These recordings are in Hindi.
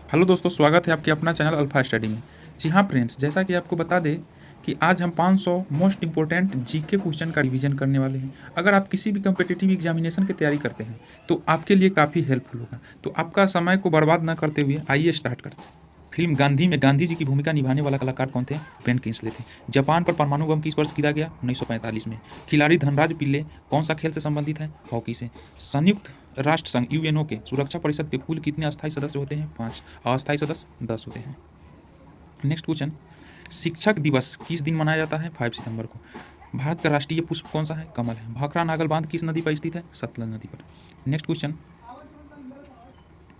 हेलो दोस्तों, स्वागत है आपके अपना चैनल अल्फा स्टडी में। जी हाँ फ्रेंड्स, जैसा कि आपको बता दें कि आज हम 500 मोस्ट इंपॉर्टेंट जीके क्वेश्चन का रिवीजन करने वाले हैं। अगर आप किसी भी कम्पिटिटिव एग्जामिनेशन की तैयारी करते हैं तो आपके लिए काफ़ी हेल्पफुल होगा। तो आपका समय को बर्बाद न करते हुए आइए स्टार्ट करते हैं। फिल्म गांधी में गांधी जी की भूमिका निभाने वाला कलाकार कौन थे? बेन किंग्सले थे। जापान पर परमाणु बम किस वर्ष गिरा गया? 1945 में। खिलाड़ी धनराज पिल्ले कौन सा खेल से संबंधित है? हॉकी से। संयुक्त राष्ट्र संघ यूएनओ के सुरक्षा परिषद के कुल कितने अस्थायी सदस्य होते हैं? 5। अस्थायी सदस्य 10 होते हैं। नेक्स्ट क्वेश्चन, शिक्षक दिवस किस दिन मनाया जाता है? 5 सितंबर को। भारत का राष्ट्रीय पुष्प कौन सा है? कमल है। भाखड़ा नागल बांध किस नदी पर स्थित है? सतलज नदी पर। नेक्स्ट क्वेश्चन,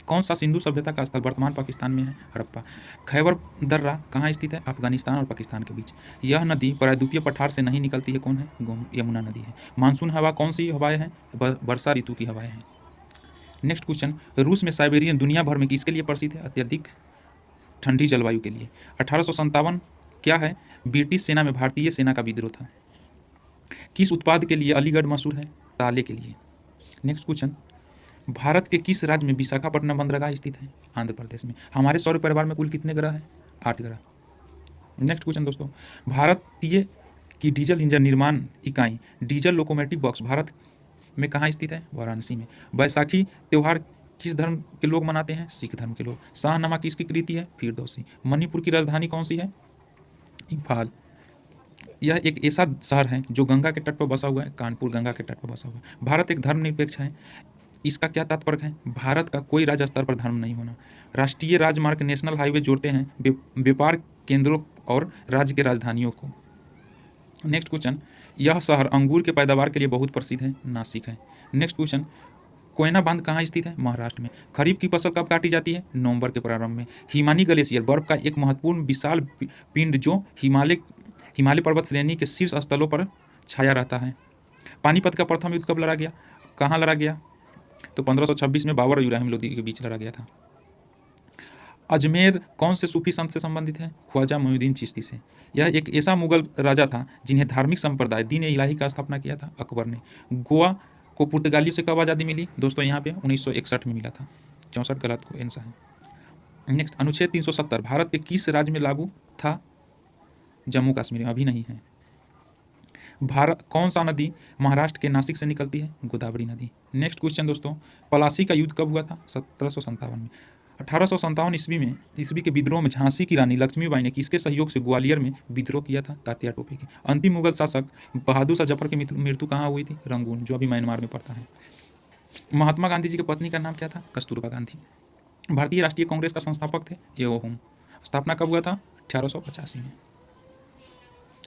कौन सा सिंधु सभ्यता का स्थल वर्तमान पाकिस्तान में है? हड़प्पा। खैबर दर्रा कहाँ स्थित है? अफगानिस्तान और पाकिस्तान के बीच। यह नदी प्रायद्वीपीय पठार से नहीं निकलती है, कौन है? यमुना नदी है। मानसून हवा कौन सी हवाएं हैं? वर्षा ऋतु की हवाएं हैं। नेक्स्ट क्वेश्चन, रूस में साइबेरियन दुनिया भर में किसके लिए प्रसिद्ध है? अत्यधिक ठंडी जलवायु के लिए। 1857 क्या है? ब्रिटिश सेना में भारतीय सेना का विद्रोह था। किस उत्पाद के लिए अलीगढ़ मशहूर है? ताले के लिए। नेक्स्ट क्वेश्चन, भारत के किस राज्य में विशाखापट्टनम बंदरगाह स्थित है? आंध्र प्रदेश में। हमारे सौर परिवार में कुल कितने ग्रह हैं? 8 ग्रह। नेक्स्ट क्वेश्चन दोस्तों, भारतीय की डीजल इंजन निर्माण इकाई डीजल लोकोमोटिव बॉक्स भारत में कहाँ स्थित है? वाराणसी में। बैसाखी त्यौहार किस धर्म के लोग मनाते हैं? सिख धर्म के लोग। शाहनामा किसकी कृति है? फिरदौसी। मणिपुर की राजधानी कौन सी है? इम्फाल। यह एक ऐसा शहर है जो गंगा के तट पर बसा हुआ है। कानपुर गंगा के तट पर बसा हुआ है। भारत एक धर्मनिरपेक्ष है। इसका क्या तात्पर्य है? भारत का कोई राज्य स्तर पर धर्म नहीं होना। राष्ट्रीय राजमार्ग नेशनल हाईवे जोड़ते हैं व्यापार केंद्रों और राज्य के राजधानियों को। नेक्स्ट क्वेश्चन, यह शहर अंगूर के पैदावार के लिए बहुत प्रसिद्ध है। नासिक है। नेक्स्ट क्वेश्चन, कोयना बांध कहाँ स्थित है? महाराष्ट्र में। खरीफ की फसल कब काटी जाती है? नवंबर के प्रारंभ में। हिमानी ग्लेशियर बर्फ का एक महत्वपूर्ण विशाल पिंड जो हिमालय पर्वत श्रेणी के शीर्ष स्थलों पर छाया रहता है। पानीपत का प्रथम युद्ध कब लड़ा गया? कहाँ लड़ा गया? तो 1526 में बाबर और इब्राहिम लोदी के बीच लड़ा गया था। अजमेर कौन से सूफी संत से संबंधित है? ख्वाजा मोइनुद्दीन चिश्ती से। यह एक ऐसा मुगल राजा था जिन्हें धार्मिक संप्रदाय दीन इलाही का स्थापना किया था अकबर ने। गोवा को पुर्तगालियों से कब आज़ादी मिली? दोस्तों यहाँ पे 1961 में मिला था। 64 गलत को आंसर है। नेक्स्ट, अनुच्छेद 370 भारत के किस राज्य में लागू था? जम्मू कश्मीर में। अभी नहीं है। भारत कौन सा नदी महाराष्ट्र के नासिक से निकलती है? गोदावरी नदी। नेक्स्ट क्वेश्चन दोस्तों, पलासी का युद्ध कब हुआ था? 1757 में। 1857 ईस्वी के विद्रोह में झांसी की रानी लक्ष्मीबाई ने किसके सहयोग से ग्वालियर में विद्रोह किया था? तात्या टोपे के। अंतिम मुगल शासक बहादुर शाह जफर की मृत्यु कहाँ हुई थी? रंगून, जो अभी म्यांमार में पड़ता है। महात्मा गांधी जी की पत्नी का नाम क्या था? कस्तूरबा गांधी। भारतीय राष्ट्रीय कांग्रेस का संस्थापक थे एओ हुम। स्थापना कब हुआ था? 1885 में।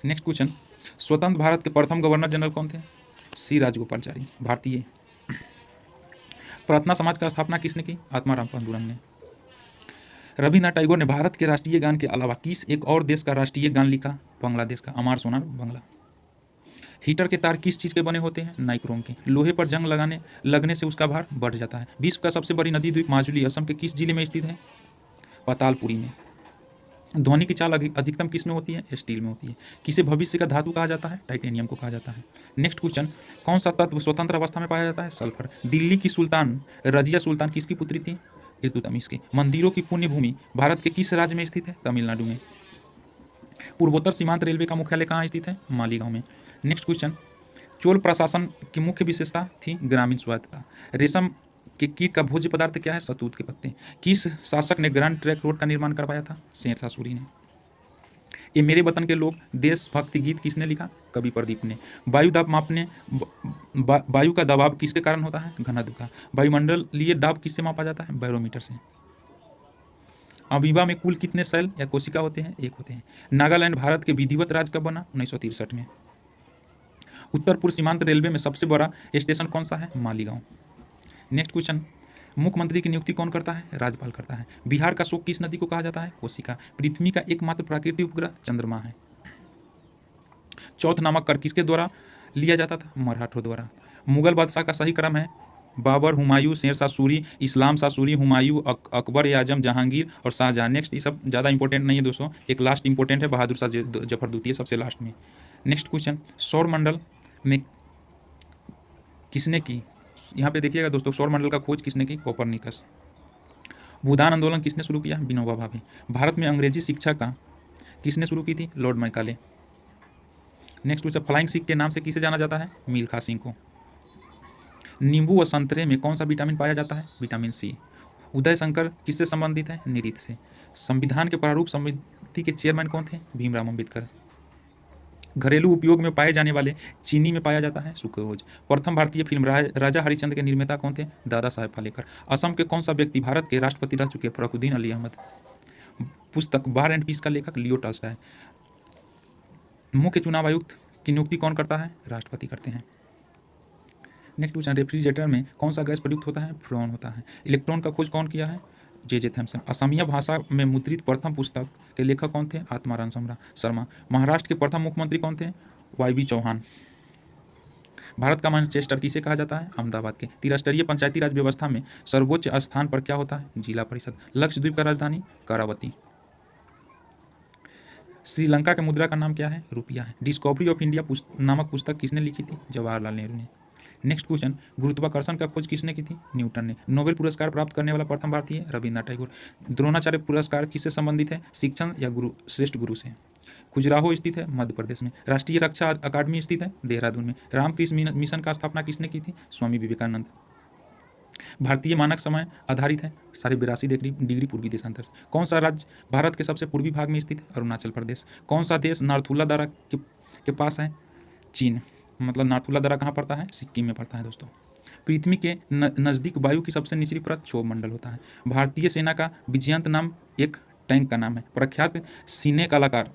नेक्स्ट क्वेश्चन, स्वतंत्र भारत के प्रथम गवर्नर जनरल कौन थे? सी राजगोपालचारी। भारतीय। प्रार्थना समाज का स्थापना किसने की? आत्माराम पांडुरंग ने। रविन्द्रनाथ टैगोर ने भारत के राष्ट्रीय गान के अलावा किस एक और देश का राष्ट्रीय गान लिखा? बांग्लादेश का, अमार सोनार बांग्ला। हीटर के तार किस चीज़ के बने होते हैं? नाइक्रोम के। लोहे पर जंग लगने से उसका भार बढ़ जाता है। विश्व का सबसे बड़ी नदी द्वीप माजुली असम के किस जिले में स्थित है? पातालपुरी में। ध्वनि की चाल अधिकतम किस में होती है? स्टील में होती है। किसे भविष्य का धातु कहा जाता है? टाइटेनियम को कहा जाता है। नेक्स्ट क्वेश्चन, कौन सा तत्व स्वतंत्र अवस्था में पाया जाता है? सल्फर। दिल्ली की सुल्तान रजिया सुल्तान किसकी पुत्री थी? इल्तुतमिश की। मंदिरों की पुण्य भूमि भारत के किस राज्य में स्थित है? तमिलनाडु में। पूर्वोत्तर सीमांत रेलवे का मुख्यालय कहाँ स्थित है? मालीगांव में। नेक्स्ट क्वेश्चन, चोल प्रशासन की मुख्य विशेषता थी ग्रामीण स्वायत्तता। रेशम के कीट का भोज्य पदार्थ क्या है? शहतूत के पत्ते। किस शासक ने ग्रैंड ट्रैंक रोड का निर्माण करवाया था? शेरशाह सूरी ने। ये मेरे वतन के लोग देशभक्ति गीत किसने लिखा? कवि प्रदीप ने। वायु दाब मापने वायु का दबाव किसके कारण होता है? घनत्व का। वायुमंडलीय दाब किससे मापा जाता है? बैरोमीटर से। अमीबा में कुल कितने सेल या कोशिका होते हैं? 1 होते हैं। नागालैंड भारत के विधिवत राज्य कब बना? 1963 में। उत्तर पूर्व सीमांत रेलवे में सबसे बड़ा स्टेशन कौन सा है? मालीगांव। नेक्स्ट क्वेश्चन, मुख्यमंत्री की नियुक्ति कौन करता है? राज्यपाल करता है। बिहार का शोक किस नदी को कहा जाता है? कोशिका। पृथ्वी का एकमात्र प्राकृतिक उपग्रह चंद्रमा है। चौथ नामक कर किसके द्वारा लिया जाता था? मराठों द्वारा। मुगल बादशाह का सही क्रम है बाबर, हुमायूं, शेरशाह सूरी, इस्लाम शाह सूरी, हुमायूं, अकबर ए आजम, जहांगीर और शाहजहां। नेक्स्ट, ये सब ज़्यादा इंपॉर्टेंट नहीं है दोस्तों। एक लास्ट इंपॉर्टेंट है बहादुर शाह जफर द्वितीय, सबसे लास्ट में। नेक्स्ट क्वेश्चन, सौर मंडल में किसने की? यहाँ पे देखिएगा दोस्तों, सौर मंडल का खोज किसने की? कोपरनिकस। भूदान आंदोलन किसने शुरू किया? विनोबा भावे। भारत में अंग्रेजी शिक्षा का किसने शुरू की थी? Lord Macaulay. Next question, flying Sikh के नाम से किसे जाना जाता है? मिल्खा सिंह को। नींबू व संतरे में कौन सा विटामिन पाया जाता है? Vitamin C. उदय शंकर किससे संबंधित है? निरीथ से। संविधान के प्रारूप समिति के चेयरमैन कौन थे? भीमराव अम्बेडकर। घरेलू उपयोग में पाए जाने वाले चीनी में पाया जाता है सुक्रोज। प्रथम भारतीय फिल्म राजा हरिश्चंद्र के निर्माता कौन थे? दादा साहेब फाल्के। असम के कौन सा व्यक्ति भारत के राष्ट्रपति रह चुके? फखरुद्दीन अली अहमद। पुस्तक वार एंड पीस का लेखक लियो टॉल्स्टॉय। मुख्य चुनाव आयुक्त की नियुक्ति कौन करता है? राष्ट्रपति करते हैं। नेक्स्ट क्वेश्चन, रेफ्रिजरेटर में कौन सा गैस प्रयुक्त होता है? फ्रोन होता है। इलेक्ट्रॉन का खोज कौन किया है? J Thomson. असमिया भाषा में मुद्रित प्रथम पुस्तक के लेखक कौन थे? आत्माराम शर्मा। महाराष्ट्र के प्रथम मुख्यमंत्री कौन थे? वाई चौहान। भारत का मैनचेस्टर किसे कहा जाता है? अहमदाबाद के। त्रिस्तरीय पंचायती राज व्यवस्था में सर्वोच्च स्थान पर क्या होता है? जिला परिषद। लक्षद्वीप का राजधानी करावती। श्रीलंका के मुद्रा का नाम क्या है? रुपया है। डिस्कवरी ऑफ इंडिया नामक पुस्तक किसने लिखी थी? जवाहरलाल नेहरू ने। नेक्स्ट क्वेश्चन, गुरुत्वाकर्षण का खोज किसने की थी? न्यूटन ने। नोबेल पुरस्कार प्राप्त करने वाला प्रथम भारतीय? रविन्द्रनाथ टैगोर। द्रोणाचार्य पुरस्कार किससे संबंधित है? शिक्षण या गुरु श्रेष्ठ गुरु से। खजुराहो स्थित है मध्य प्रदेश में। राष्ट्रीय रक्षा अकादमी स्थित है देहरादून में। रामकृष्ण मिशन का स्थापना किसने की थी? स्वामी विवेकानंद। भारतीय मानक समय आधारित है 82.5 डिग्री पूर्वी देशांतर से। कौन सा राज्य भारत के सबसे पूर्वी भाग में स्थित है? अरुणाचल प्रदेश। कौन सा देश नाथुला दर्रा के पास है? चीन। मतलब नाथुला दर्रा कहाँ पड़ता है? सिक्किम में पड़ता है दोस्तों। पृथ्वी के नज़दीक वायु की सबसे निचली परत क्षोभ मंडल होता है। भारतीय सेना का विजयंत नाम एक टैंक का नाम है। प्रख्यात सिने कलाकार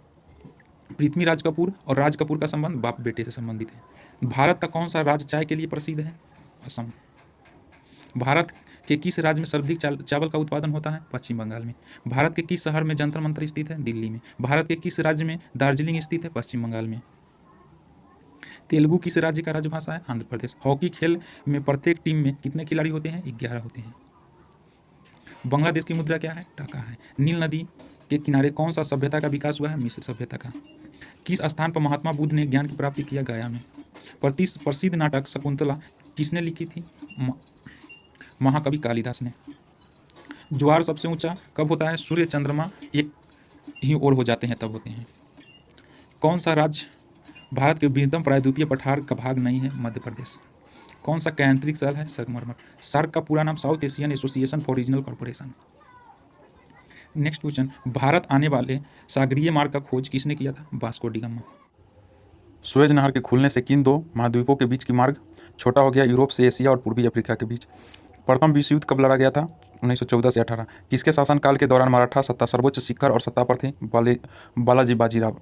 पृथ्वीराज कपूर और राज कपूर का संबंध बाप बेटे से संबंधित है। भारत का कौन सा राज्य चाय के लिए प्रसिद्ध है? असम। भारत के किस राज्य में सर्वाधिक चावल का उत्पादन होता है? पश्चिम बंगाल में। भारत के किस शहर में जंतर मंतर स्थित है? दिल्ली में। भारत के किस राज्य में दार्जिलिंग स्थित है? पश्चिम बंगाल में। तेलुगु किस राज्य का राजभाषा है? आंध्र प्रदेश। हॉकी खेल में प्रत्येक टीम में कितने खिलाड़ी होते हैं? 11 होते हैं। बांग्लादेश की मुद्रा क्या है? टाका है। नील नदी के किनारे कौन सा सभ्यता का विकास हुआ है? मिस्र सभ्यता का। किस स्थान पर महात्मा बुद्ध ने ज्ञान की प्राप्ति किया? गया में। प्रसिद्ध नाटक शकुंतला किसने लिखी थी? महाकवि कालिदास ने। ज्वार सबसे ऊंचा कब होता है? सूर्य चंद्रमा एक ही ओर हो जाते हैं तब होते हैं। कौन सा राज्य भारत के वृहत्तम प्रायद्वीपीय पठार का भाग नहीं है? मध्य प्रदेश। कौन सा कैंत्रिक स्थल है? संगमरमर। सार्क का पूरा नाम south Asian association for regional corporation. Next question, Bharat आने वाले सागरीय मार्ग का खोज किसने किया था? Vasco da gamma. सुएज नहर के खुलने से किन दो महाद्वीपों के बीच की मार्ग छोटा हो गया? यूरोप से एशिया और पूर्वी अफ्रीका के बीच। प्रथम विश्व युद्ध कब लड़ा गया था? 1914 से 18। किसके शासनकाल के दौरान मराठा सत्ता सर्वोच्च शिखर और सत्ता पर थी? बालाजी बाजीराव।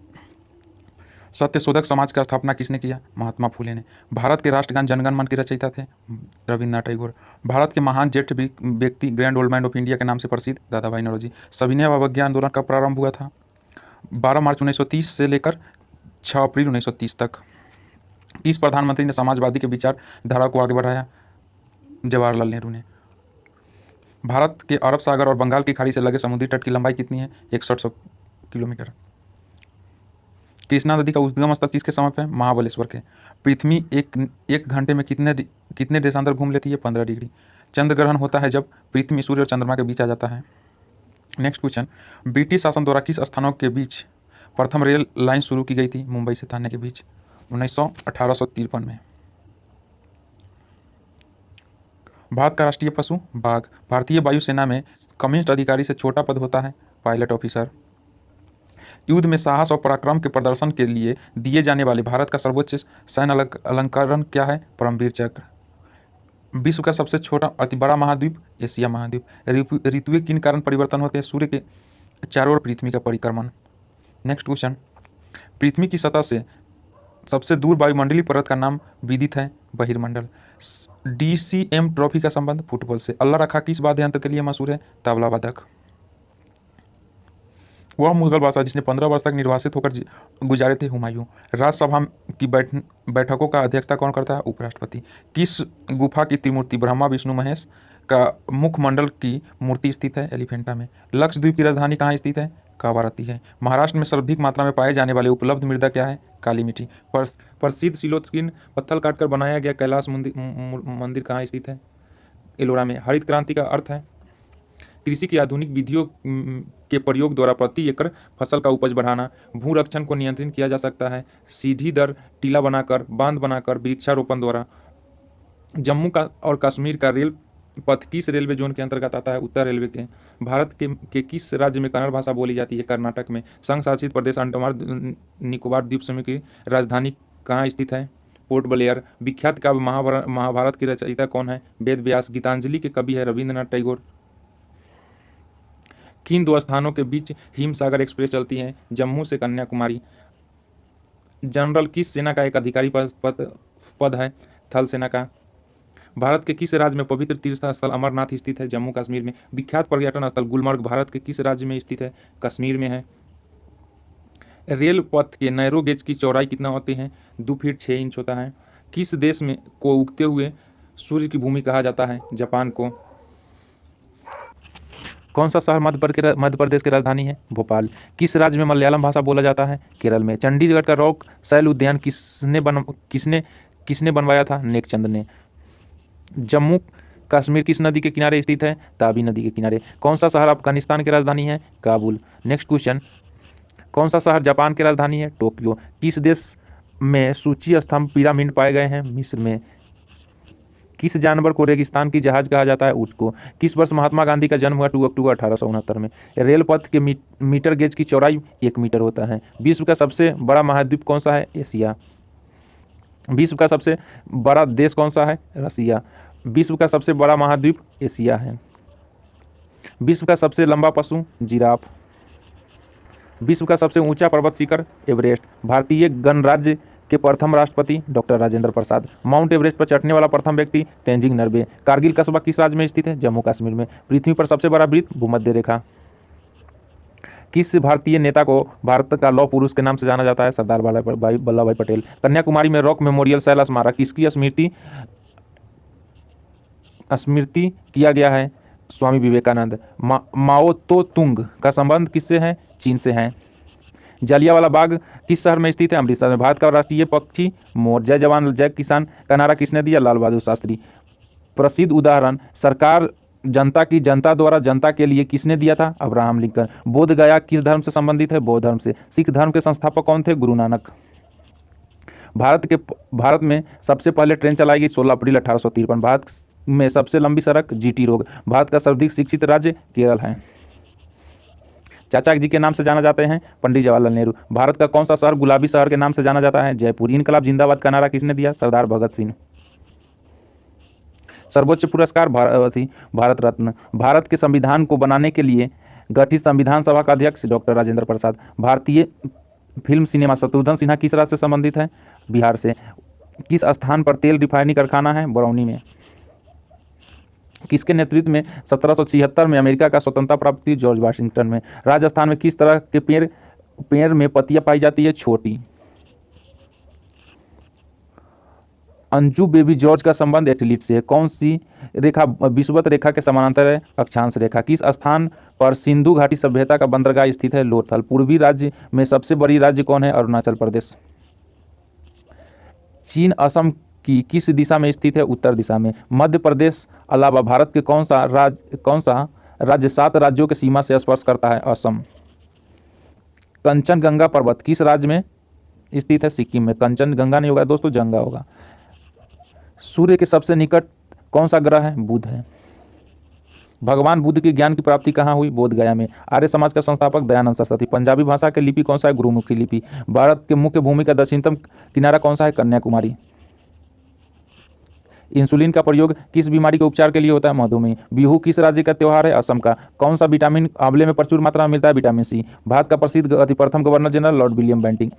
सत्यशोधक समाज का स्थापना किसने किया? महात्मा फुले ने। भारत के राष्ट्रगान जनगण मन के रचयिता थे? रविन्द्रनाथ टैगोर। भारत के महान ज्येष्ठ व्यक्ति grand old man of India के नाम से प्रसिद्ध? दादाभाई नौरोजी। सविनय अवज्ञा आंदोलन कब प्रारंभ हुआ था? 12 मार्च 1930 से लेकर 6 अप्रैल 1930 तक। किस प्रधानमंत्री ने समाजवादी के विचारधारा को आगे बढ़ाया? जवाहरलाल नेहरू ने। भारत के अरब सागर और बंगाल की खाड़ी से लगे समुद्री तट की लंबाई कितनी है? 6100 किलोमीटर। कृष्णा नदी का उद्गम स्थल किसके समीप है? महाबलेश्वर के। पृथ्वी एक घंटे में कितने देशांतर घूम लेती है? 15 डिग्री। चंद्र ग्रहण होता है जब पृथ्वी सूर्य और चंद्रमा के बीच आ जाता है। नेक्स्ट क्वेश्चन, ब्रिटिश शासन द्वारा किस स्थानों के बीच प्रथम रेल लाइन शुरू की गई थी? मुंबई से थाने के बीच 1853 में। भारत का राष्ट्रीय पशु? बाघ। भारतीय वायुसेना में कनिष्ठ अधिकारी से छोटा पद होता है? Pilot officer. युद्ध में साहस और पराक्रम के प्रदर्शन के लिए दिए जाने वाले भारत का सर्वोच्च सैन्य अलंकरण क्या है? परमवीर चक्र। विश्व का सबसे छोटा अति बड़ा महाद्वीप? एशिया महाद्वीप। ऋतुएं किन कारण परिवर्तन होते हैं? सूर्य के चारों ओर पृथ्वी का परिक्रमण। नेक्स्ट क्वेश्चन, पृथ्वी की सतह से सबसे दूर वायुमंडलीय परत का नाम विदित है? बहिर्मंडल। DCM ट्रॉफी का संबंध फुटबॉल से। अल्लाह रखा किस वाद्य यंत्र के लिए मशहूर है? तबला वादक। वह मुगल बादशाह जिसने 15 वर्ष तक निर्वासित होकर गुजारे थे? हुमायूं। राज्यसभा की बैठकों का अध्यक्षता कौन करता है? उपराष्ट्रपति। किस गुफा की त्रिमूर्ति ब्रह्मा विष्णु महेश का मुखमंडल की मूर्ति स्थित है? एलिफेंटा में। लक्षद्वीप की राजधानी कहाँ स्थित है? कावारती है। महाराष्ट्र में सर्वाधिक मात्रा में पाए जाने वाले उपलब्ध मृदा क्या है? काली मिट्टी। प्रसिद्ध सिलोत्किन पत्थर काटकर बनाया गया कैलाश मंदिर कहाँ स्थित है? एलोरा में। हरित क्रांति का अर्थ है कृषि की आधुनिक विधियों के प्रयोग द्वारा प्रति एकड़ फसल का उपज बढ़ाना। भूरक्षण को नियंत्रित किया जा सकता है सीढ़ी दर टीला बनाकर, बांध बनाकर, वृक्षारोपण द्वारा। जम्मू का और कश्मीर का रेल पथ किस रेलवे जोन के अंतर्गत आता है? उत्तर रेलवे के। भारत के किस राज्य में कन्नड़ भाषा बोली जाती है? कर्नाटक में। संघ शासित प्रदेश अंडमान निकोबार द्वीप समूह की राजधानी कहाँ स्थित है? Port Blair. विख्यात काव्य महाभारत की रचयिता कौन है? वेद व्यास। गीतांजलि के कवि है रविंद्रनाथ टैगोर। किन दो स्थानों के बीच हिमसागर एक्सप्रेस चलती है? जम्मू से कन्याकुमारी। जनरल किस सेना का एक अधिकारी पद है? थल सेना का। भारत के किस राज्य में पवित्र तीर्थ स्थल अमरनाथ स्थित है? जम्मू कश्मीर में। विख्यात पर्यटन स्थल गुलमर्ग भारत के किस राज्य में स्थित है? कश्मीर में है। रेल पथ के नैरो गेज की चौड़ाई कितना होती है? 2 फीट 6 इंच होता है। किस देश में को उगते हुए सूर्य की भूमि कहा जाता है? जापान को। कौन सा शहर मध्य प्रदेश की राजधानी है? भोपाल। किस राज्य में मलयालम भाषा बोला जाता है? केरल में। चंडीगढ़ का रॉक शैल उद्यान किसने बनवाया था? नेकचंद ने। जम्मू कश्मीर किस नदी के किनारे स्थित है? तावी नदी के किनारे। कौन सा शहर अफगानिस्तान की राजधानी है? काबुल। नेक्स्ट क्वेश्चन, कौन सा शहर जापान की राजधानी है? टोक्यो। किस देश में सूची स्तंभ पिरामिड पाए गए हैं? मिस्र में। किस जानवर को रेगिस्तान की जहाज कहा जाता है? ऊँट को। किस वर्ष महात्मा गांधी का जन्म हुआ? 2 अक्टूबर 1869 में। रेल पथ के मीटर गेज की चौड़ाई 1 मीटर होता है। विश्व का सबसे बड़ा महाद्वीप कौन सा है? एशिया। विश्व का सबसे बड़ा देश कौन सा है? रसिया। विश्व का सबसे बड़ा महाद्वीप एशिया है। विश्व का सबसे लंबा पशु? जिराफ। विश्व का सबसे ऊंचा पर्वत शिखर? एवरेस्ट। भारतीय गणराज्य के प्रथम राष्ट्रपति doctor Rajendra Prasad. Mount Everest पर चढ़ने वाला प्रथम व्यक्ति? तेंजिंग नर्वे। कारगिल कस्बा किस राज्य में स्थित है? जम्मू कश्मीर में। पृथ्वी पर सबसे बड़ा वृत्त? भूमध्य रेखा। किस भारतीय नेता को भारत का लौह पुरुष के नाम से जाना जाता है? सरदार वल्लभ भाई पटेल। कन्याकुमारी में रॉक मेमोरियल शैल स्मारक किसकी स्मृति किया गया है? स्वामी विवेकानंद। माओ तो तुंग का संबंध किससे है? चीन से है। जलियांवाला बाग किस शहर में स्थित है? अमृतसर में। भारत का राष्ट्रीय पक्षी मोर। जय जवान जय किसान का नारा किसने दिया? लाल बहादुर शास्त्री। प्रसिद्ध उदाहरण सरकार जनता की जनता द्वारा जनता के लिए किसने दिया था? Abraham Lincoln. बोध गया किस धर्म से संबंधित है? बौद्ध धर्म से। सिख धर्म के संस्थापक कौन थे? गुरु नानक। भारत में सबसे पहले ट्रेन चलाई गई 16 अप्रैल 1853। भारत में सबसे लंबी सड़क? GT road. भारत का सर्वाधिक शिक्षित राज्य? केरल है। चाचा जी के नाम से जाना जाते हैं? पंडित जवाहरलाल नेहरू। भारत का कौन सा शहर गुलाबी शहर के नाम से जाना जाता है? जयपुर। इनकलाब जिंदाबाद का नारा किसने दिया? सरदार भगत सिंह। सर्वोच्च पुरस्कार भारत रत्न। भारत के संविधान को बनाने के लिए गठित संविधान सभा का अध्यक्ष डॉक्टर राजेंद्र प्रसाद। भारतीय फिल्म सिनेमा शत्रुघ्न सिन्हा किस राज्य से संबंधित है? बिहार से। किस स्थान पर तेल रिफाइनरी कारखाना है? बरौनी में। किसके नेतृत्व में 1776 में अमेरिका का स्वतंत्रता प्राप्त हुई? जॉर्ज वाशिंगटन में। राजस्थान में किस तरह के पेड़ में पत्तियां पाई जाती है? छोटी। अंजू बेबी जॉर्ज का संबंध एथलीट से है। कौन सी रेखा विषुवत रेखा के समानांतर है? अक्षांश रेखा। किस स्थान पर सिंधु घाटी सभ्यता का बंदरगाह स्थित है? लोथल। पूर्वी राज्य में सबसे बड़ी राज्य कौन है? अरुणाचल प्रदेश। चीन असम की किस दिशा में स्थित है? उत्तर दिशा में। मध्य प्रदेश अलावा भारत के कौन सा राज्य 7 राज्यों की सीमा से स्पर्श करता है? असम। कंचनजंगा पर्वत किस राज्य में स्थित है? सिक्किम में। कंचनजंगा नहीं होगा दोस्तों, जंगा होगा। सूर्य के सबसे निकट कौन सा ग्रह है? बुध है। भगवान बुद्ध की ज्ञान की प्राप्ति कहाँ हुई? बोध गया में। आर्य समाज का संस्थापक दयानंद सरस्वती। पंजाबी भाषा की लिपि कौन सा है? गुरुमुखी लिपि। भारत के मुख्य भूमि का दक्षिणतम किनारा कौन सा है? कन्याकुमारी। इंसुलिन का प्रयोग किस बीमारी के उपचार के लिए होता है? मधुमेह। बिहू किस राज्य का त्यौहार है? असम का। कौन सा विटामिन आंवले में प्रचुर मात्रा में मिलता है? Vitamin C. भारत का प्रसिद्ध प्रथम governor general Lord William Bentinck.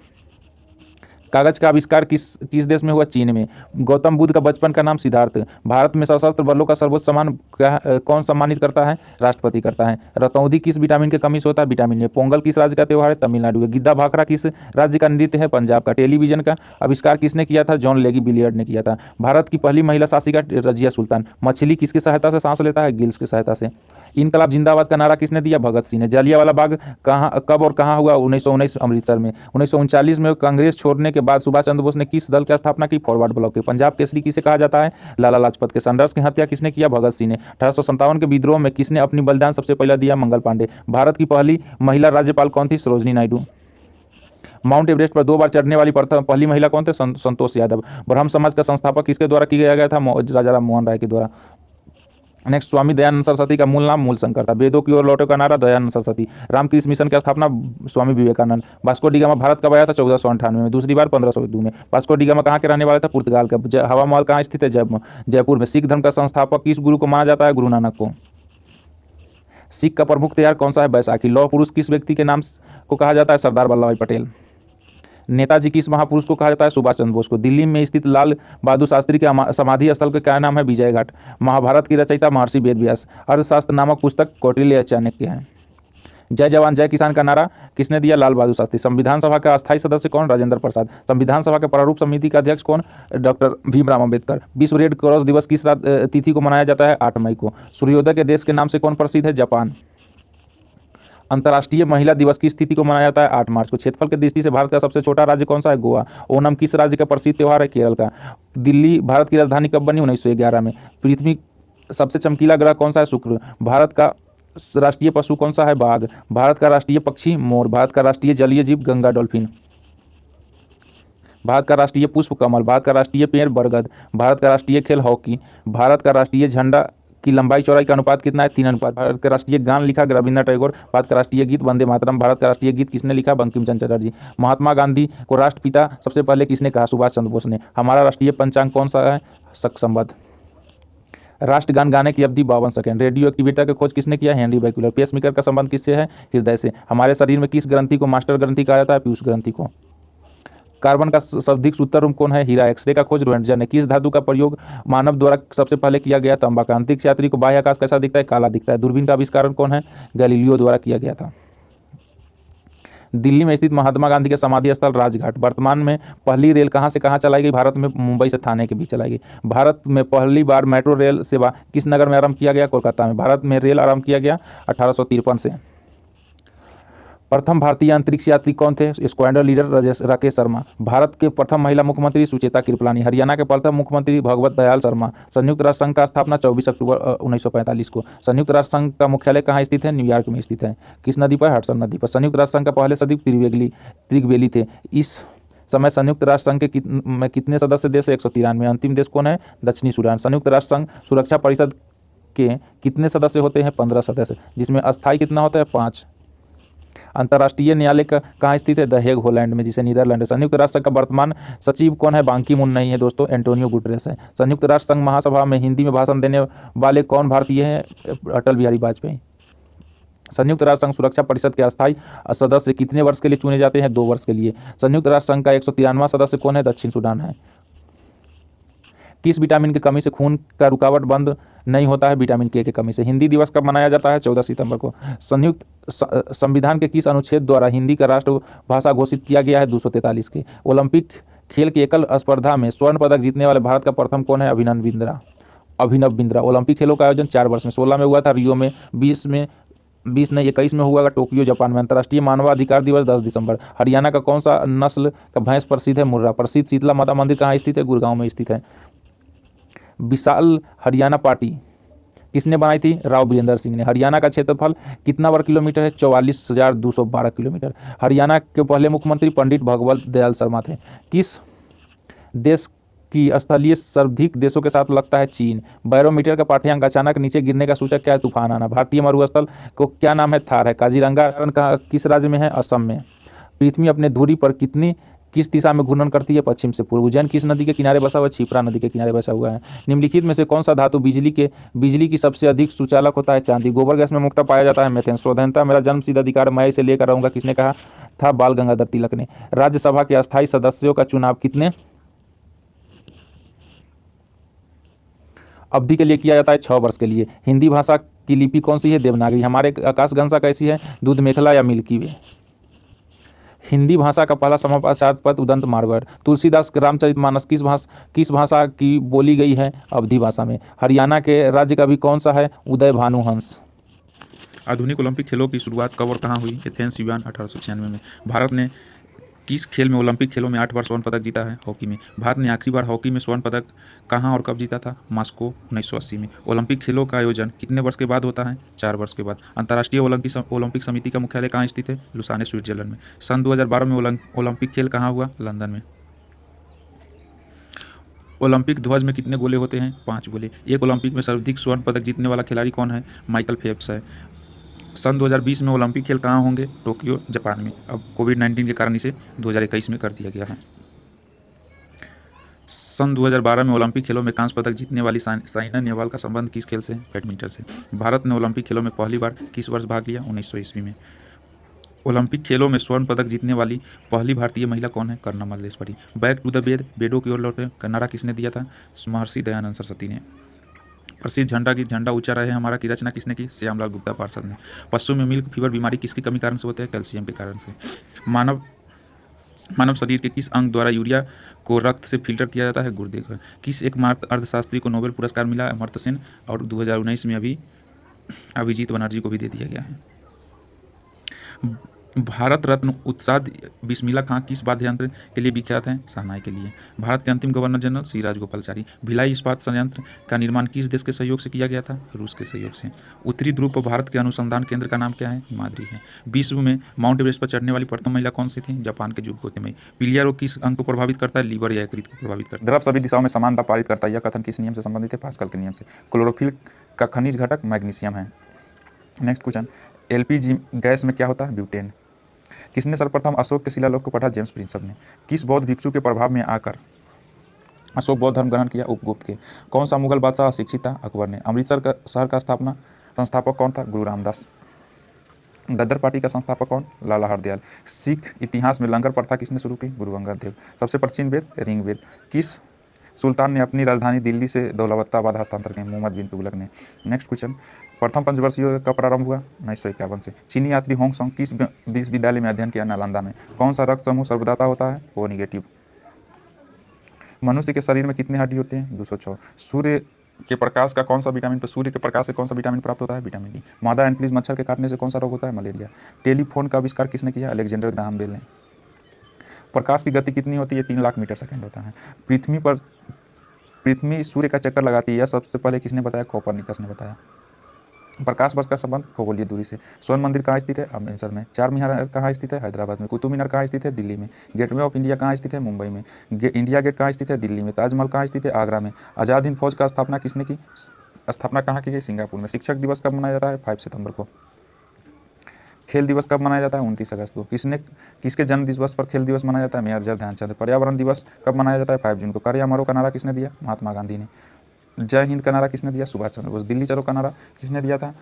कागज का आविष्कार किस देश में हुआ? चीन में। गौतम बुद्ध का बचपन का नाम? सिद्धार्थ। भारत में सशस्त्र बलों का सर्वोच्च सम्मान कौन सम्मानित करता है? राष्ट्रपति करता है। रतौंधी किस विटामिन के कमी से होता है? Vitamin A. पोंगल किस राज्य का त्यौहार है? तमिलनाडु का। गिद्दा भाखड़ा किस राज्य का नृत्य है? पंजाब का। टेलीविजन का आविष्कार किसने किया था? जॉन लेगी बिलियर्ड ने किया था। भारत की पहली महिला शासिका रजिया सुल्तान। मछली किसकी सहायता से सांस लेता है? गिल्स की सहायता से। इनकलाब जिंदाबाद का नारा किसने दिया? भगत सिंह ने। जलियांवाला बाग कहाँ, कब और कहाँ हुआ? 1919 अमृतसर में। 1939 में कांग्रेस छोड़ने के बाद सुभाष चंद्र बोस ने किस दल की स्थापना की? फॉरवर्ड ब्लॉक के। पंजाब केसरी किसे कहा जाता है? लाला लाजपत के। सन्डर्स की हत्या किसने किया? भगत सिंह ने। 1857 के विद्रोह में किसने अपनी बलिदान सबसे पहले दिया? मंगल पांडे। भारत की पहली महिला राज्यपाल कौन थी? सरोजनी नायडू। माउंट एवरेस्ट पर 2 बार चढ़ने वाली पहली महिला कौन थे? संतोष यादव। ब्रह्म समाज का संस्थापक किसके द्वारा किया गया था? राजा राम मोहन राय के द्वारा। नेक्स्ट, स्वामी दयानंद सरस्वती का मूल नाम मूलशंकर था। वेदों की ओर लौटे का नारा? दयानंद सरस्वती। रामकृष्ण मिशन की स्थापना? Swami Vivekananda. Vasco da Gama Bharat कब आया था? 1498 में। दूसरी बार 1502 में। वास्को डी गामा कहाँ के रहने वाले थे? पुर्तगाल का। हवा महल कहाँ स्थित है? जयपुर में। सिख धर्म का संस्थापक किस गुरु को माना जाता है? गुरु नानक को। सिख का प्रमुख त्योहार कौन सा है? बैसाखी। लौह पुरुष किस व्यक्ति के नाम को कहा जाता है? सरदार वल्लभ भाई पटेल। नेताजी किस महापुरुष को कहा जाता है? सुभाष चंद्र बोस को। दिल्ली में स्थित लाल बहादुर शास्त्री के समाधि स्थल का क्या नाम है? विजय घाट। महाभारत की रचयिता? महर्षि वेदव्यास। अर्थशास्त्र नामक पुस्तक कौटिल्य चाणक्य है। जय जवान जय किसान का नारा किसने दिया? लाल बहादुर शास्त्री। संविधान सभा का अस्थायी सदस्य कौन? राजेंद्र प्रसाद। संविधान सभा के प्रारूप समिति का अध्यक्ष कौन? डॉक्टर भीमराव अम्बेडकर। विश्व रेड क्रॉस दिवस किस तिथि को मनाया जाता है? 8 मई को। सूर्योदय के देश के नाम से कौन प्रसिद्ध है? जापान। अंतर्राष्ट्रीय महिला दिवस किस तिथि को मनाया जाता है? 8 मार्च को। क्षेत्रफल की दृष्टि से भारत का सबसे छोटा राज्य कौन सा है? गोवा। ओणम किस राज्य का प्रसिद्ध त्यौहार है? केरल का। दिल्ली भारत की राजधानी कब बनी? 1911 में। पृथ्वी सबसे चमकीला ग्रह कौन सा है? शुक्र। भारत का राष्ट्रीय पशु कौन सा है? बाघ। भारत का राष्ट्रीय पक्षी मोर। भारत का राष्ट्रीय जलीय जीव गंगा डॉल्फिन। भारत का राष्ट्रीय पुष्प कमल। भारत का राष्ट्रीय पेड़ बरगद। भारत का राष्ट्रीय खेल हॉकी। भारत का राष्ट्रीय झंडा की लंबाई चौड़ाई का अनुपात कितना है? 3 अनुपात। भारत का राष्ट्रीय गान लिखा? रविन्द्रनाथ टैगोर। भारत का राष्ट्रीय गीत वंदे मातरम। भारत का राष्ट्रीय गीत किसने लिखा? बंकिम चंद्र चटर्जी। महात्मा गांधी को राष्ट्रपिता सबसे पहले किसने कहा? सुभाष चंद्र बोस ने। हमारा राष्ट्रीय पंचांग कौन सा है? शक संवत। राष्ट्रगान गाने की अवधि 52 सेकंड। रेडियो एक्टिविटी की खोज किसने किया? हेनरी बैकुलर। पेसमेकर का संबंध किससे है? हृदय से। हमारे शरीर में किस ग्रंथि को मास्टर ग्रंथि कहा जाता है? पीयूष ग्रंथि को। कार्बन का शाब्दिक सूत्ररूप कौन है? हीरा। एक्सरे का खोज रोएंटगन ने। किस धातु का प्रयोग मानव द्वारा सबसे पहले किया गया? तांबा का। अंतरिक्ष यात्री को बाह्य आकाश कैसा दिखता है? काला दिखता है। दूरबीन का आविष्कार कौन है? गैलीलियो द्वारा किया गया था। दिल्ली में स्थित महात्मा गांधी के समाधि स्थल राजघाट। वर्तमान में पहली रेल कहां से कहां चलाई गई? भारत में मुंबई से थाने के बीच चलाई गई। भारत में पहली बार मेट्रो रेल सेवा किस नगर में आरंभ किया गया? कोलकाता में। भारत में रेल आरंभ किया गया 1853 से। प्रथम भारतीय अंतरिक्ष यात्री कौन थे? Squadron leader Rakesh Sharma. भारत के प्रथम महिला मुख्यमंत्री सुचेता कृपलानी। हरियाणा के प्रथम मुख्यमंत्री भगवत दयाल शर्मा। संयुक्त राष्ट्र संघ का स्थापना 24 अक्टूबर 1945 को। संयुक्त राष्ट्र संघ का मुख्यालय कहाँ स्थित है? न्यूयॉर्क में स्थित है। किस नदी पर? हडसन नदी पर। संयुक्त राष्ट्र संघ का पहले सचिव त्रिगवेली थे। इस समय संयुक्त राष्ट्र संघ के में कितने सदस्य देश? 193। अंतिम देश कौन है? दक्षिणी सूडान। संयुक्त राष्ट्र संघ सुरक्षा परिषद के कितने सदस्य होते हैं? 15 सदस्य, जिसमें अस्थायी कितना होता है? 5। अंतर्राष्ट्रीय न्यायालय का कहाँ स्थित है? द हेग होलैंड में, जिसे नीदरलैंड है। संयुक्त राष्ट्र का वर्तमान सचिव कौन है? बान की मून नहीं है दोस्तों, एंटोनियो गुटेरेस है। संयुक्त राष्ट्र संघ महासभा में हिंदी में भाषण देने वाले कौन भारतीय हैं? अटल बिहारी वाजपेयी। संयुक्त राष्ट्र संघ सुरक्षा परिषद के अस्थायी सदस्य कितने वर्ष के लिए चुने जाते हैं? 2 वर्ष के लिए। संयुक्त राष्ट्र संघ का 193वां सदस्य कौन है? दक्षिण सूडान है। किस विटामिन की कमी से खून का रुकावट बंद नहीं होता है? विटामिन के कमी से। हिंदी दिवस कब मनाया जाता है? 14 सितंबर को। संयुक्त संविधान के किस अनुच्छेद द्वारा हिंदी का राष्ट्रभाषा घोषित किया गया है? 243 के। ओलंपिक खेल की एकल स्पर्धा में स्वर्ण पदक जीतने वाले भारत का प्रथम कौन है? अभिनव बिंद्रा। ओलंपिक खेलों का आयोजन 4 वर्ष में 16 में हुआ था, रियो में 20 में 21 में हुआ, टोक्यो जापान में। अंतर्राष्ट्रीय मानवाधिकार दिवस 10 दिसंबर। हरियाणा का कौन सा नस्ल का भैंस प्रसिद्ध है? मुर्रा। प्रसिद्ध शीतला माता मंदिर कहाँ स्थित है? गुड़गांव में स्थित है। विशाल हरियाणा पार्टी किसने बनाई थी? राव वीरेंद्र सिंह ने। हरियाणा का क्षेत्रफल कितना वर्ग किलोमीटर है? 44,212 किलोमीटर। हरियाणा के पहले मुख्यमंत्री पंडित भगवत दयाल शर्मा थे। किस देश की स्थलीय सर्वाधिक देशों के साथ लगता है? चीन। बैरोमीटर का पाठ्यांक अचानक नीचे गिरने का सूचक क्या है? तूफान आना। भारतीय मरुस्थल को क्या नाम है? थार है। काजीरंगा का किस राज्य में है? असम में। पृथ्वी अपने धुरी पर किस दिशा में घूर्णन करती है? पश्चिम से पूर्व। उज्जैन किस नदी के किनारे बसा हुआ है? क्षिप्रा नदी के किनारे बसा हुआ है। निम्नलिखित में से कौन सा धातु बिजली की सबसे अधिक सुचालक होता है? चांदी। गोबर गैस में मुख्यतः पाया जाता है मीथेन। स्वाधीनता मेरा जन्मसिद्ध अधिकार, मैं इसे लेकर रहूंगा, किसने कहा था? बाल गंगाधर तिलक ने। राज्यसभा के अस्थायी सदस्यों का चुनाव कितने अवधि के लिए किया जाता है? 6 वर्ष के लिए। हिंदी भाषा की लिपि कौन सी है? देवनागरी। हमारे आकाशगंगा कैसी है? दूध मेखला या मिल्की वे। हिंदी भाषा का पहला समाचार पत्र उदंत मार्गवर। तुलसीदास रामचरितमानस किस भाषा की बोली गई है? अवधी भाषा में। हरियाणा के राज्य कवि कौन सा है? उदय भानु हंस। आधुनिक ओलंपिक खेलों की शुरुआत कब और कहाँ हुई? एथेंस, युआन, 1896 में। भारत ने किस खेल में ओलंपिक खेलों में 8 बार स्वर्ण पदक जीता है? हॉकी में। भारत ने आखिरी बार हॉकी में स्वर्ण पदक कहाँ और कब जीता था? मॉस्को, 1980 में। ओलंपिक खेलों का आयोजन कितने वर्ष के बाद होता है? 4 वर्ष के बाद। अंतर्राष्ट्रीय ओलंपिक समिति का मुख्यालय कहाँ स्थित है? लुसाने, स्विट्जरलैंड में। सन 2012 में ओलंपिक खेल कहाँ हुआ? लंदन में। ओलंपिक ध्वज में कितने गोले होते हैं? 5 गोले। एक ओलंपिक में सर्वाधिक स्वर्ण पदक जीतने वाला खिलाड़ी कौन है? माइकल फेल्प्स है। सन 2020 में ओलंपिक खेल कहाँ होंगे? टोक्यो, जापान में। अब कोविड-19 के कारण इसे 2021 में कर दिया गया है। सन 2012 में ओलंपिक खेलों में कांस्य पदक जीतने वाली साइना नेहवाल का संबंध किस खेल से? बैडमिंटन से। भारत ने ओलंपिक खेलों में पहली बार किस वर्ष भाग लिया? 1900 ईस्वी में। ओलंपिक खेलों में स्वर्ण पदक जीतने वाली पहली भारतीय महिला कौन है? Karnam Malleswari. Back to the bed, बेडों की ओर लौटे का नारा किसने दिया था? महर्षि दयानंद सरस्वती ने। प्रसिद्ध झंडा ऊंचा रहे हमारा की रचना किसने की? श्यामलाल गुप्ता पार्षद ने। पशुओं में मिल्क फीवर बीमारी किसके कमी कारण से होता है? कैल्शियम के कारण से। मानव शरीर के किस अंग द्वारा यूरिया को रक्त से फिल्टर किया जाता है? गुर्दे का। किस एकमात्र अर्थशास्त्री को नोबेल पुरस्कार मिला? अमर्त्य सेन। और 2019 में अभिजीत बनर्जी को भी दे दिया गया है। भारत रत्न उत्साद बिस्मिल्लाह खां किस वाद्य यंत्र के लिए विख्यात हैं? शहनाई के लिए। भारत के अंतिम गवर्नर जनरल सी राजगोपालाचारी। भिलाई इस्पात संयंत्र का निर्माण किस देश के सहयोग से किया गया था? रूस के सहयोग से। उत्तरी ध्रुव पर भारत के अनुसंधान केंद्र का नाम क्या है? हिमाद्री है। विश्व में माउंट एवरेस्ट पर चढ़ने वाली प्रथम महिला कौन सी थी? जापान के जुगो तेमई। पीलिया रोग किस अंग को प्रभावित करता है? लीवर या यकृत को प्रभावित करता है। द्रव सभी दिशाओं में समानता पारित करता है, यह कथन किस नियम से संबंधित है? पास्कल के नियम से। क्लोरोफिल का खनिज घटक मैग्नीशियम है। नेक्स्ट क्वेश्चन, एलपीजी गैस में क्या होता है? ब्यूटेन। किसने सर्वप्रथम अशोक के शिलालेख को पढ़ा? जेम्स प्रिंसप ने। किस बौद्ध भिक्षु के प्रभाव में आकर अशोक बौद्ध धर्म ग्रहण किया? उपगुप्त के। कौन सा मुगल बादशाह अशिक्षित था? अकबर ने। अमृतसर का शहर का संस्थापक कौन था? गुरु रामदास। गद्दर पार्टी का संस्थापक कौन? लाला हरदयाल। सिख इतिहास में लंगर प्रथा किसने शुरू की? गुरु अंगद देव। सबसे प्राचीन वेद ऋग्वेद। किस सुल्तान ने अपनी राजधानी दिल्ली से दौलताबाद हस्तांतर किया? मोहम्मद बिन तुगलक ने। नेक्स्ट क्वेश्चन, प्रथम पंचवर्षीय योग का प्रारंभ हुआ? 1951 से। चीनी यात्री होंगसोंग किस विश्वविद्यालय में अध्ययन किया? नालंदा में। कौन सा रक्त समूह सर्वदाता होता है? O negative. मनुष्य के शरीर में कितने हड्डी होते हैं? 206। सूर्य के प्रकाश का कौन सा विटामिन सूर्य के प्रकाश से कौन सा विटामिन प्राप्त होता है? Vitamin D. मादा एनफ्लूएंजा मच्छर के काटने से कौन सा रोग होता है? मलेरिया। टेलीफोन का आविष्कार किसने किया? अलेक्जेंडर ग्राहम बेल ने। प्रकाश की गति कितनी होती है? 3 लाख मीटर सेकेंड होता है। पृथ्वी सूर्य का चक्कर लगाती है, यह सबसे पहले किसने बताया? कोपरनिकस ने बताया। प्रकाश वर्ष का संबंध खगोलीय दूरी से। स्वर्ण मंदिर कहाँ स्थित है? अमृतसर में। चार मीनार कहाँ स्थित है? हैदराबाद में। कुतुब मीनार कहाँ स्थित है? दिल्ली में। गेटवे ऑफ इंडिया कहाँ स्थित है? मुंबई में। इंडिया गेट कहाँ स्थित है? दिल्ली में। ताजमहल कहाँ स्थित है? आगरा में। आज़ाद हिंद फौज का स्थापना किसने की? स्थापना कहाँ की गई? सिंगापुर में। शिक्षक दिवस कब मनाया जाता है? 5 सितंबर को। खेल दिवस कब मनाया जाता है? 29 अगस्त को। किसके जन्म दिवस पर खेल दिवस मनाया जाता है? मेजर ध्यानचंद। पर्यावरण दिवस कब मनाया जाता है? 5 जून को। कर या मरो का नारा किसने दिया? महात्मा गांधी ने। जय हिंद का नारा किसने दिया? सुभाष चंद्र बोस। दिल्ली चलो का नारा किसने दिया था?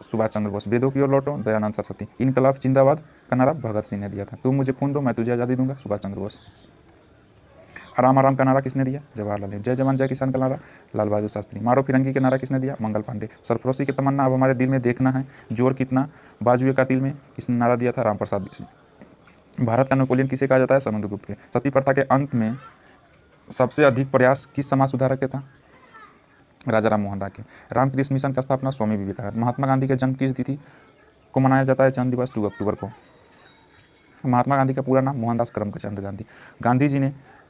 सुभाष चंद्र बोस। वेदों की ओर लौटो, दयानंद सरस्वती। इनकलाब जिंदाबाद का नारा भगत सिंह ने दिया था। तुम मुझे खून दो मैं तुझे आज़ादी दूंगा, सुभाष चंद्र बोस। आराम आराम का नारा किसने दिया? जवाहरलाल नेहरू। जय जवान जय किसान का नारा लाल बहादुर शास्त्री। मारो फिरंगी का नारा किसने दिया? मंगल पांडे। सरफरोशी की तमन्ना अब हमारे दिल में देखना है, जोर कितना बाजुए का तिल में, इसने नारा दिया था राम प्रसाद बिस्मिल। भारत का नेपोलियन किसे कहा जाता है? समुद्रगुप्त के। सती प्रथा के अंत में सबसे अधिक प्रयास किस समाज सुधारक के था? राजा राम मोहन राय के। रामकृष्ण मिशन का स्थापना स्वामी विवेकानंद। महात्मा गांधी का जन्म किस तिथि को मनाया जाता है? जन्म दिवस 2 अक्टूबर को। महात्मा गांधी का पूरा नाम मोहनदास करमचंद गांधी।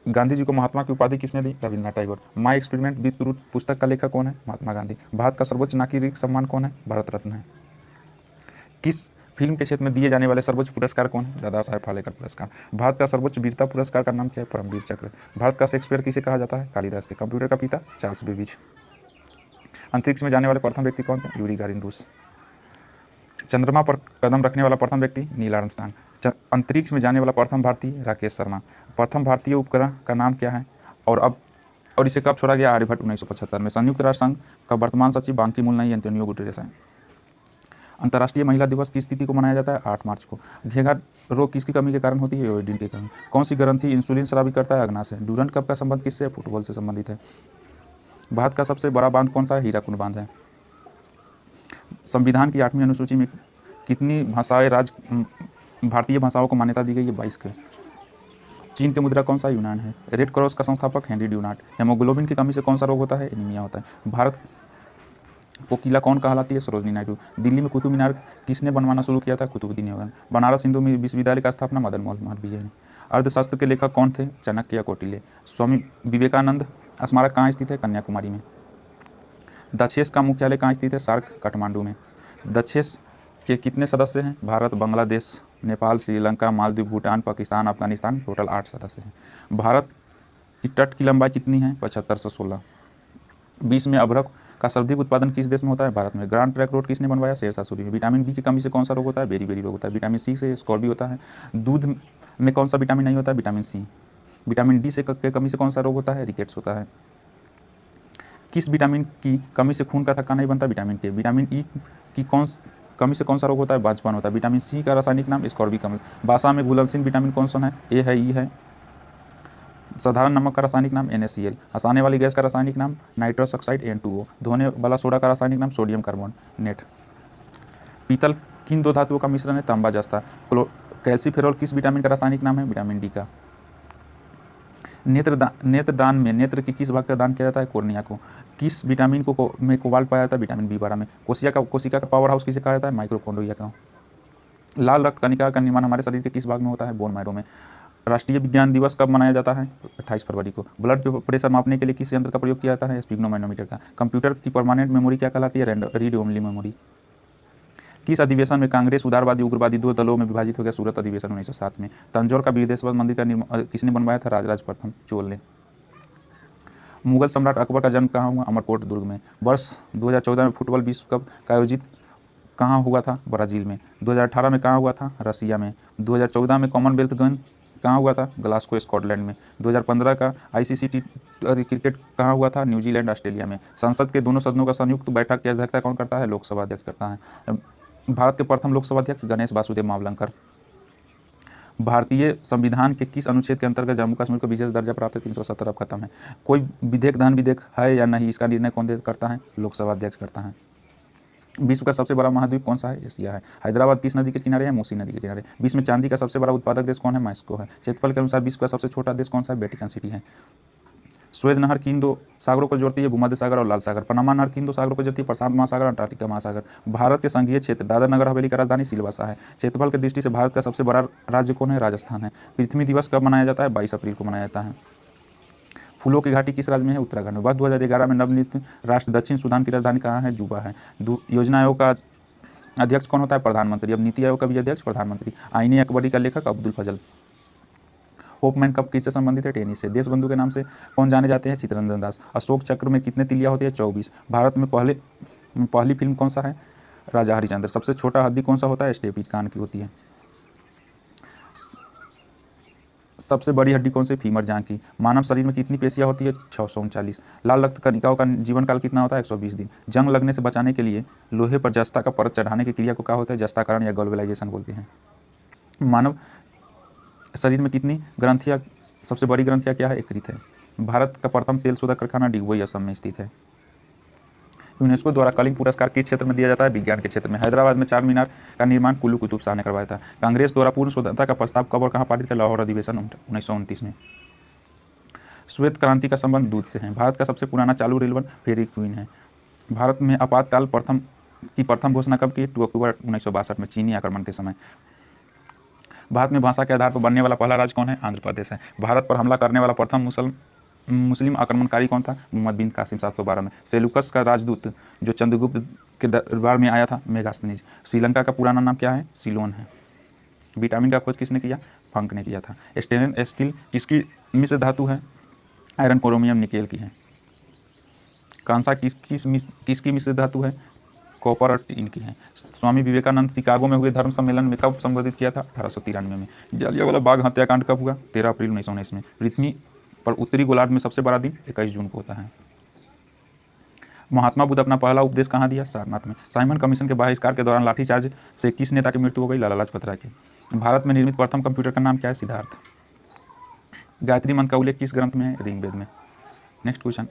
गांधी जी को महात्मा की उपाधि किसने दी? Rabindranath Tagore. My experiment with truth पुस्तक का लेखक कौन है? महात्मा गांधी। भारत का सर्वोच्च नागरिक सम्मान कौन है? भारत रत्न है। किस फिल्म के क्षेत्र में दिए जाने वाले सर्वोच्च पुरस्कार कौन है? दादा साहेब फाल्के पुरस्कार। भारत का सर्वोच्च वीरता पुरस्कार का नाम क्या है? परमवीर चक्र। भारत का शेक्सपियर किसे कहा जाता है? कालिदास के। कंप्यूटर का पिता चार्ल्स बेबेज। अंतरिक्ष में जाने वाले प्रथम व्यक्ति कौन थे? यूरी गागारिन रूस। चंद्रमा पर कदम रखने वाला प्रथम व्यक्ति नील आर्मस्ट्रांग। अंतरिक्ष में जाने वाला प्रथम भारतीय राकेश शर्मा। प्रथम भारतीय उपग्रह का नाम क्या है? और इसे कब छोड़ा गया? आर्यभट्ट 1975 में। संयुक्त राष्ट्र संघ का वर्तमान सचिव बान की मून नहीं, एंटोनियो गुटेरेस है। अंतर्राष्ट्रीय महिला दिवस किस तिथि को मनाया जाता है? 8 मार्च को। घेंघा रोग किसकी कमी के कारण होती है? आयोडीन की कमी। कौन सी ग्रंथि इंसुलिन स्रावी करता है? अग्नाशय से। डूरंड कप का संबंध किससे? फुटबॉल से संबंधित है। भारत का सबसे बड़ा बांध कौन सा है? हीराकुंड बांध है। संविधान की 8वीं अनुसूची में कितनी भारतीय भाषाओं को मान्यता दी गई है? 22 के। चीन के मुद्रा कौन सा? यूनान है। रेड क्रॉस का संस्थापक हेनरी ड्यूनार्ट। हेमोग्लोबिन की कमी से कौन सा रोग होता है? एनीमिया होता है। कोकिला कौन कहलाती है? सरोजनी नायडू। दिल्ली में कुतुब मीनार किसने बनवाना शुरू किया था? कुतुबुद्दीन ऐबक। बनारस हिंदू विश्वविद्यालय का स्थापना मदन मोहन मालवीय ने। अर्थशास्त्र के लेखक कौन थे? चाणक्य या कौटिल्य। स्वामी विवेकानंद स्मारक कहाँ स्थित है? कन्याकुमारी में। दक्षेस का मुख्यालय कहाँ स्थित है? सार्क, काठमांडू में। दक्षेस के कितने सदस्य हैं? भारत, बांग्लादेश, नेपाल, श्रीलंका, मालदीव, भूटान, पाकिस्तान, अफगानिस्तान। टोटल 8 सदस्य हैं। भारत की तट की लंबाई कितनी है? 7516। विश्व में अभ्रक का सर्वाधिक उत्पादन किस देश में होता है? भारत में। ग्रांड ट्रैंक रोड किसने बनवाया? शेरशाह सूरी ने। विटामिन बी की कमी से कौन सा रोग होता है? बेरी बेरी रोग होता है। विटामिन सी से स्कॉर्बी होता है। दूध में कौन सा विटामिन नहीं होता है? Vitamin C. विटामिन डी से के कमी से कौन सा रोग होता है? रिकेट्स होता है। किस विटामिन की कमी से खून का थक्का नहीं बनता? विटामिन के। विटामिन ई की कमी से कौन सा रोग होता है? बांझपन होता है। विटामिन सी का रासायनिक नाम? स्कॉर्बिक अम्ल। बासा में घुलनशील विटामिन कौन सा है? ए है, ई है। साधारण नमक का रासायनिक नाम? NaCl। हंसाने वाली गैस का रासायनिक नाम? Nitrous oxide, N2O। धोने वाला सोडा का रासायनिक नाम? Sodium carbonate. पीतल किन दो धातुओं का मिश्रण है? तांबा जस्ता। कैल्सीफेरॉल किस विटामिन का रासायनिक नाम है? विटामिन डी का। नेत्रदान में नेत्र के किस भाग का दान किया जाता है? कोर्निया को। किस विटामिन में कोबाल्ट पाया जाता है? विटामिन B12 में। कोशिका का पावर हाउस किसे कहा जाता है? माइक्रोकॉन्ड्रिया का। लाल रक्त कणिका का निर्माण हमारे शरीर के किस भाग में होता है? बोन मैरो में। राष्ट्रीय विज्ञान दिवस कब मनाया जाता है? 28 फरवरी को। ब्लड प्रेशर मापने के लिए किस यंत्र का प्रयोग किया जाता है? स्पिग्नोमैनोमीटर का। कंप्यूटर की परमानेंट मेमोरी क्या कहलाती है? Read only memory. किस अधिवेशन में कांग्रेस उदारवादी उग्रवादी दो दलों में विभाजित हो गया? सूरत अधिवेशन 1907 में। तंजौर का वीरदेश्वर मंदिर का निर्माण किसने बनवाया था? राजराज प्रथम चोल ने। मुगल सम्राट अकबर का जन्म कहाँ हुआ? अमरकोट दुर्ग में। वर्ष 2014 में फुटबॉल विश्व कप का आयोजित कहाँ हुआ था? ब्राज़ील में। 2018 में कहाँ हुआ था? रसिया में। 2014 में कॉमनवेल्थ गेम्स कहाँ हुआ था? ग्लासगो, स्कॉटलैंड में। 2015 का ICC क्रिकेट कहाँ हुआ था? न्यूजीलैंड, ऑस्ट्रेलिया में। संसद के दोनों सदनों का संयुक्त बैठक की अध्यक्षता कौन करता है? लोकसभा अध्यक्ष करता है। भारत के प्रथम लोकसभा अध्यक्ष गणेश वासुदेव मावलंकर। भारतीय संविधान के किस अनुच्छेद के अंतर्गत जम्मू कश्मीर को विशेष दर्जा प्राप्त है? 370 अब खत्म है। कोई विधेयक धन विधेयक है या नहीं, इसका निर्णय कौन करता है? लोकसभा अध्यक्ष करता है। विश्व का सबसे बड़ा महाद्वीप कौन सा है? एशिया है। हैदराबाद किस नदी के किनारे है? मूसी नदी के किनारे। विश्व में चांदी का सबसे बड़ा उत्पादक देश कौन है? मैक्सिको है। क्षेत्रफल के अनुसार विश्व का सबसे छोटा देश कौन सा है? वेटिकन सिटी है। सुएज नहर किन दो सागरों को जोड़ती है? भूमध्य सागर और लाल सागर। पनामा नहर किन दो सागरों को जोड़ती है? प्रशांत महासागर, अंटार्कटिका महासागर। भारत के संघीय क्षेत्र दादर नगर हवेली का राजधानी सिलवासा है। क्षेत्रफल की दृष्टि से भारत का सबसे बड़ा राज्य कौन है? राजस्थान है। पृथ्वी दिवस कब मनाया जाता है? 22 अप्रैल को मनाया जाता है। फूलों की घाटी किस राज्य में है? उत्तराखंड में। वर्ष 2011 में नवनिर्मित राष्ट्र दक्षिण सूडान की राजधानी कहाँ है? जुबा है। योजना आयोग का अध्यक्ष कौन होता है? प्रधानमंत्री। अब नीति आयोग का भी अध्यक्ष प्रधानमंत्री। आईने अकबरी का लेखक अब्दुल फजल। होपमैन कप किससे संबंधित है? टेनिस से। देशबंधु के नाम से कौन जाने जाते हैं? चित्तरंजन दास। अशोक चक्र में कितने तिलियां होती है? 24। भारत में पहली फिल्म कौन सा है? राजा हरिश्चंद्र। सबसे छोटा हड्डी कौन सा होता है? स्टेपीज, कान की होती है। सबसे बड़ी हड्डी कौन सी? फीमर, जांघ की। मानव शरीर में कितनी पेशियां होती है? 639। लाल रक्त कणिकाओं का जीवन काल कितना होता है? 120 दिन। जंग लगने से बचाने के लिए लोहे पर जस्ता का परत चढ़ाने की क्रिया को क्या होता है? जस्ताकरण या गल्वेलाइजेशन बोलते हैं। मानव शरीर में कितनी ग्रंथियाँ, सबसे बड़ी ग्रंथियाँ क्या है? यकृत है। भारत का प्रथम तेल शोधक कारखाना डिगबोई असम में स्थित है। यूनेस्को द्वारा कलिंग पुरस्कार किस क्षेत्र में दिया जाता है? विज्ञान के क्षेत्र में। हैदराबाद में चार मीनार का निर्माण कुल्लू कुतुब शाह ने करवाया था। कांग्रेस द्वारा पूर्ण स्वतंत्रता का प्रस्ताव कब और कहाँ पारित किया? लाहौर अधिवेशन 1929 में। श्वेत क्रांति का संबंध दूध से है। भारत का सबसे पुराना चालू रेलवन फेरी क्वीन है। भारत में आपातकाल प्रथम घोषणा कब की? 2 अक्टूबर 1962 में, चीनी आक्रमण के समय। भारत में भाषा के आधार पर बनने वाला पहला राज्य कौन है? आंध्र प्रदेश है। भारत पर हमला करने वाला प्रथम मुस्लिम आक्रमणकारी कौन था? मोहम्मद बिन कासिम 712 में। सेलुकस का राजदूत जो चंद्रगुप्त के दरबार में आया था? मेगास्थनीज। श्रीलंका का पुराना नाम क्या है? सिलोन है। विटामिन का खोज किसने किया? फंक ने किया था। स्टेनलेस स्टील किसकी मिश्र धातु है? आयरन, क्रोमियम, निकेल की है। कांसा किसकी मिश्र धातु है? कॉपर और टीन की है। स्वामी विवेकानंद शिकागो में हुए धर्म सम्मेलन में कब संबोधित किया था? 1893 में। जालियांवाला बाग हत्याकांड कब हुआ? 13 अप्रैल 1919 में। पृथ्वी पर उत्तरी गोलार्ध में सबसे बड़ा दिन 21 जून को होता है। महात्मा बुद्ध अपना पहला उपदेश कहाँ दिया? सारनाथ में। साइमन कमीशन के बहिष्कार के दौरान लाठीचार्ज से किस नेता की मृत्यु हो गई? लाला लाजपत राय की। भारत में निर्मित प्रथम कंप्यूटर का नाम क्या है? सिद्धार्थ। गायत्री मंत्र का उल्लेख किस ग्रंथ में है? ऋग्वेद में। नेक्स्ट क्वेश्चन,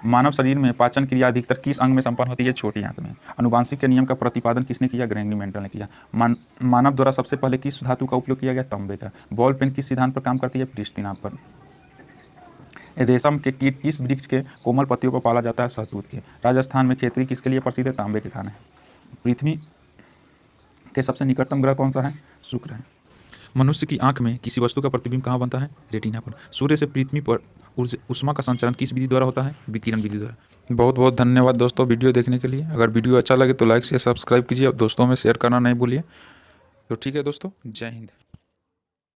मानव शरीर में पाचन क्रिया अधिकतर किस अंग में संपन्न होती है? छोटी आंत में। अनुवांशिक के नियम का प्रतिपादन किसने किया? ग्रेगरी मेंडल ने किया। मानव द्वारा सबसे पहले किस धातु का उपयोग किया गया? तांबे का। बॉल पेन किस सिद्धांत पर काम करती है? प्रिस्टिना पर। रेशम के कीट किस वृक्ष के कोमल पत्तियों पर पाला जाता है? शहतूत के। राजस्थान में खेतड़ी किसके लिए प्रसिद्ध है? तांबे के खाने। पृथ्वी के सबसे निकटतम ग्रह कौन सा है? शुक्र है। मनुष्य की आंख में किसी वस्तु का प्रतिबिंब कहाँ बनता है? रेटिना पर। सूर्य से पृथ्वी पर ऊष्मा का संचरण किस विधि द्वारा होता है? विकिरण विधि द्वारा। बहुत बहुत धन्यवाद दोस्तों वीडियो देखने के लिए। अगर वीडियो अच्छा लगे तो लाइक शेयर सब्सक्राइब कीजिए और दोस्तों में शेयर करना नहीं भूलिए। तो ठीक है दोस्तों, जय हिंद।